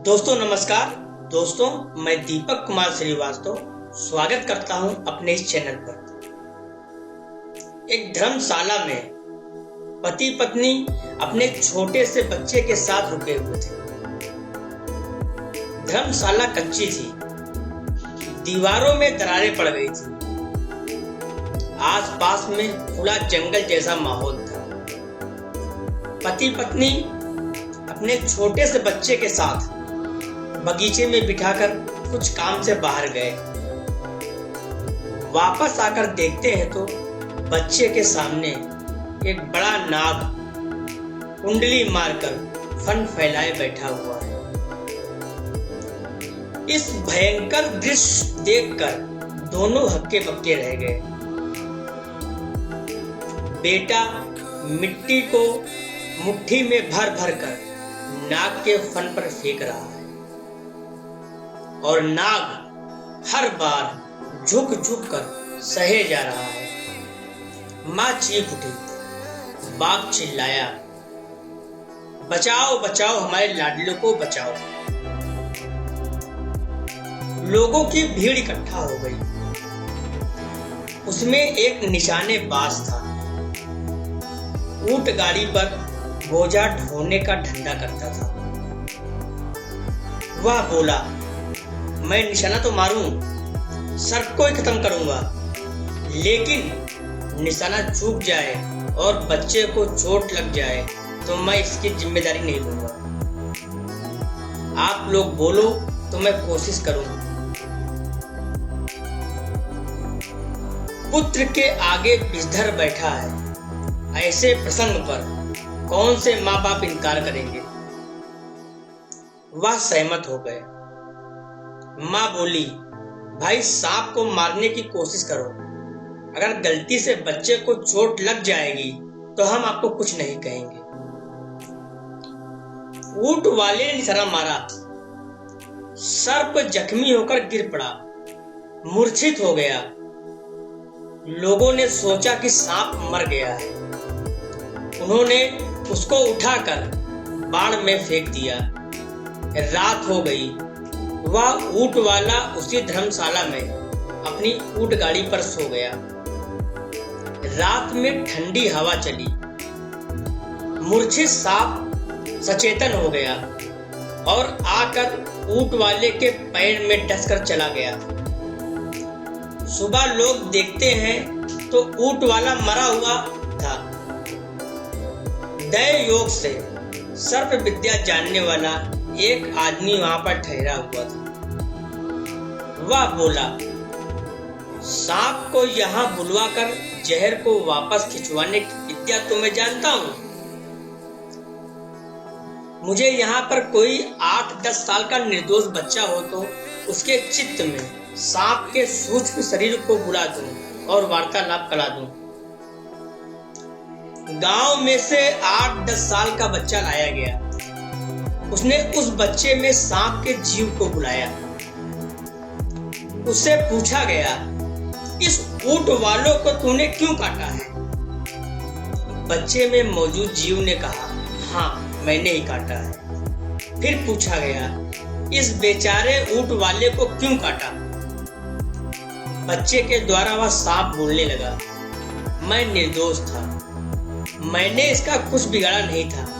दोस्तों नमस्कार। दोस्तों मैं दीपक कुमार श्रीवास्तव स्वागत करता हूं अपने इस चैनल पर। एक धर्मशाला में पति पत्नी अपने छोटे से बच्चे के साथ रुके हुए थे। धर्मशाला कच्ची थी, दीवारों में दरारें पड़ गई थी, आसपास में खुला जंगल जैसा माहौल था। पति पत्नी अपने छोटे से बच्चे के साथ बगीचे में बिठाकर कुछ काम से बाहर गए। वापस आकर देखते हैं तो बच्चे के सामने एक बड़ा नाग कुंडली मारकर फन फैलाए बैठा हुआ है। इस भयंकर दृश्य देखकर दोनों हक्के बक्के रह गए। बेटा मिट्टी को मुट्ठी में भर भर कर नाग के फन पर फेंक रहा है और नाग हर बार झुक झुक कर सहे जा रहा है। मां चीख उठी, बाप चिल्लाया, बचाओ बचाओ, हमारे लाडले को बचाओ। लोगों की भीड़ इकट्ठा हो गई। उसमें एक निशानेबाज था, ऊंट गाड़ी पर बोझा ढोने का धंधा करता था। वह बोला, मैं निशाना तो मारूं, सर को ही खत्म करूंगा, लेकिन निशाना चूक जाए और बच्चे को चोट लग जाए तो मैं इसकी जिम्मेदारी नहीं लूंगा। आप लोग बोलो तो मैं कोशिश करूंगा। पुत्र के आगे विषधर बैठा है, ऐसे प्रसंग पर कौन से माँ बाप इनकार करेंगे। वह सहमत हो गए। माँ बोली, भाई सांप को मारने की कोशिश करो, अगर गलती से बच्चे को चोट लग जाएगी तो हम आपको कुछ नहीं कहेंगे। ऊंट वाले ने निशाना मारा, सर्प जख्मी होकर गिर पड़ा, मूर्छित हो गया। लोगों ने सोचा कि सांप मर गया है। उन्होंने उसको उठाकर बाढ़ में फेंक दिया। रात हो गई। वह ऊंट वाला उसी धर्मशाला में अपनी ऊंट गाड़ी पर सो गया। रात में ठंडी हवा चली। मूर्छित सांप सचेतन हो गया और आकर ऊंट वाले के पैर में डसकर चला गया। सुबह लोग देखते हैं तो ऊंट वाला मरा हुआ था। दया योग से सर्प विद्या जानने वाला एक आदमी वहां पर ठहरा हुआ था। वह बोला, सांप को यहाँ बुलवाकर जहर को वापस खिंचवाने की विद्या तो मैं जानता हूँ। मुझे यहाँ पर कोई 8-10 साल का निर्दोष बच्चा हो तो उसके चित्त में सांप के सूक्ष्म शरीर को बुला दूं और वार्तालाप करा दूं। गांव में से 8-10 साल का बच्चा लाया गया। उसने उस बच्चे में सांप के जीव को बुलाया। उससे पूछा गया, इस ऊंट वालों को तूने क्यों काटा है? बच्चे में मौजूद जीव ने कहा, हाँ मैंने ही काटा है। फिर पूछा गया, इस बेचारे ऊंट वाले को क्यों काटा? बच्चे के द्वारा वह सांप बोलने लगा, मैं निर्दोष था, मैंने इसका कुछ बिगाड़ा नहीं था।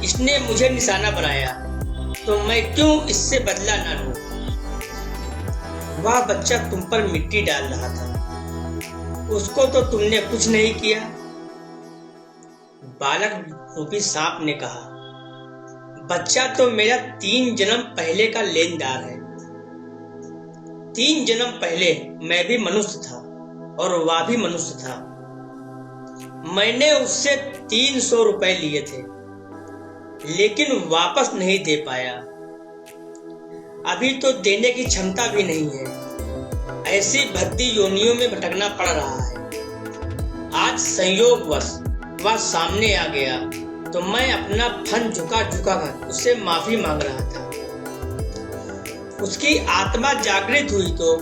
इसने मुझे निशाना बनाया तो मैं क्यों इससे बदला ना लूं? वह बच्चा तुम पर मिट्टी डाल रहा था, उसको तो तुमने कुछ नहीं किया। बालक रूपी सांप ने कहा, बच्चा तो मेरा 3 जन्म पहले का लेनदार है। 3 जन्म पहले मैं भी मनुष्य था और वह भी मनुष्य था। मैंने उससे 300 रुपए लिए थे, लेकिन वापस नहीं दे पाया। अभी तो देने की क्षमता भी नहीं है। ऐसी भद्दी योनियों में भटकना पड़ रहा है। आज संयोगवश वह सामने आ गया तो मैं अपना फन झुका झुका कर उससे माफी मांग रहा था। उसकी आत्मा जागृत हुई तो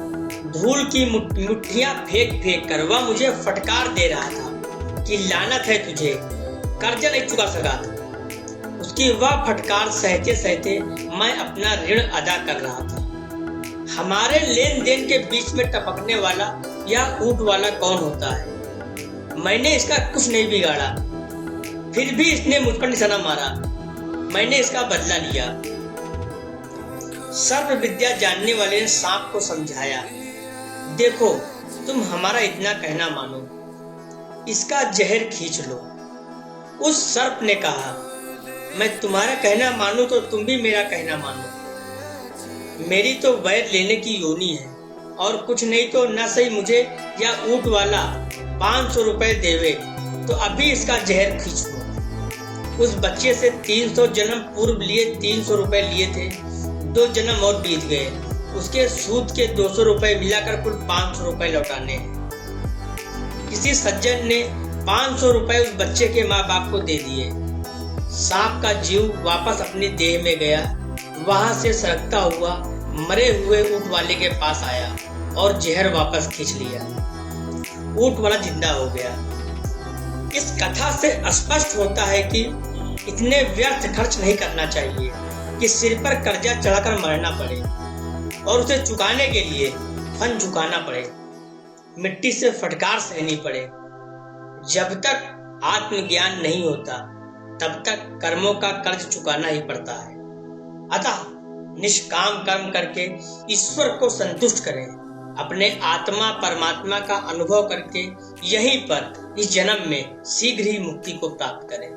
धूल की मुट्ठियां फेंक फेंक कर वह मुझे फटकार दे रहा था कि लानत है तुझे, कर्जा नहीं चुका सका। उसकी वह फटकार सहते सहते मैं अपना ऋण अदा कर रहा था। हमारे लेन देन के बीच में टपकने वाला या ऊँट वाला कौन होता है? मैंने इसका कुछ नहीं बिगाड़ा, फिर भी इसने मुझ पर निशाना मारा। मैंने इसका बदला लिया। सर्प विद्या जानने वाले ने सांप को समझाया, देखो तुम हमारा इतना कहना मानो, इसका जहर खींच लो। उस सर्प ने कहा, मैं तुम्हारा कहना मानूं तो तुम भी मेरा कहना मानो। मेरी तो वैर लेने की योनि है, और कुछ नहीं तो न सही मुझे या ऊँट वाला 500 रुपए देवे तो अभी इसका जहर खींच लो। उस बच्चे से 300 जन्म पूर्व लिए 300 रुपए लिए थे, 2 जन्म और बीत गए। उसके सूद के 200 रुपए मिलाकर कुल 500 रुपए लौटाने हैं। किसी सज्जन ने 500 रुपए उस बच्चे के माँ बाप को दे दिए। सांप का जीव वापस अपनी देह में गया। वहां से सरकता हुआ मरे हुए ऊँट वाले के पास आया और जहर वापस खींच लिया। ऊँट वाला जिंदा हो गया। इस कथा से स्पष्ट होता है कि इतने व्यर्थ खर्च नहीं करना चाहिए कि सिर पर कर्जा चढ़ाकर मरना पड़े और उसे चुकाने के लिए फन झुकाना पड़े, मिट्टी से फटकार सहनी पड़े। जब तक आत्मज्ञान नहीं होता तब तक कर्मों का कर्ज चुकाना ही पड़ता है। अतः निष्काम कर्म करके ईश्वर को संतुष्ट करें। अपने आत्मा परमात्मा का अनुभव करके यहीं पर इस जन्म में शीघ्र ही मुक्ति को प्राप्त करें।